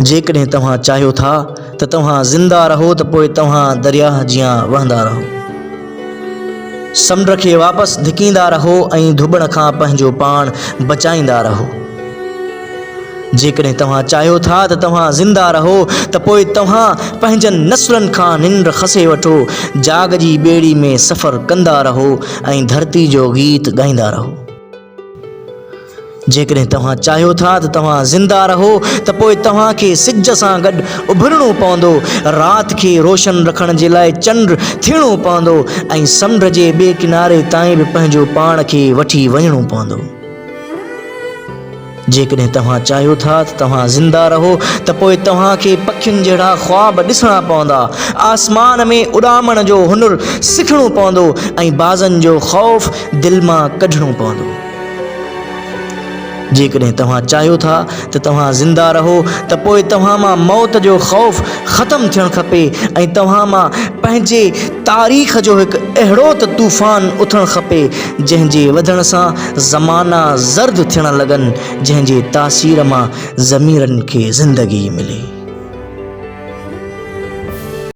जेकॾहिं तव्हां चाहियो था त तव्हां ज़िंदा रहो त पोइ तव्हां दरियाह जियां वहंदा रहो। समुंड खे वापसि धिकींदा रहो ऐं धुॿण खां पंहिंजो पाण बचाईंदा रहो। जेकॾहिं तव्हां चाहियो था त तव्हां ज़िंदा रहो त पोइ तव्हां पंहिंजनि नसुलनि खां निंड खसे वठो, जाग जी ॿेड़ी में सफ़र कंदा रहो ऐं धरती जो गीत ॻाईंदा रहो। जेकॾहिं तव्हां चाहियो था त तव्हां ज़िंदा रहो त पोइ तव्हांखे सिज सां गॾु उभरणो पवंदो, राति खे रोशन रखण जे लाइ चंड थियणो पवंदो ऐं समुंड जे ॿिए किनारे ताईं बि पंहिंजो पाण खे वठी वञणो पवंदो। जेकॾहिं तव्हां चाहियो था त तव्हां ज़िंदा रहो त पोइ तव्हांखे पखियुनि जहिड़ा ख्वाब ॾिसणा पवंदा, आसमान में उॾामण जो हुनुर सिखणो पवंदो ऐं बाज़नि जो ख़ौफ़ दिलि मां कढणो पवंदो। जेकॾहिं तव्हां चाहियो था त तव्हां ज़िंदा रहो त पोइ तव्हां मां मौत जो ख़ौफ़ ख़तमु थियणु खपे ऐं तव्हां मां पंहिंजे तारीख़ जो हिकु अहिड़ो त तूफ़ान उथणु खपे जंहिंजे वधण सां ज़माना ज़र्द थियण लॻनि, जंहिंजे तासीर मां ज़मीरनि खे ज़िंदगी मिले।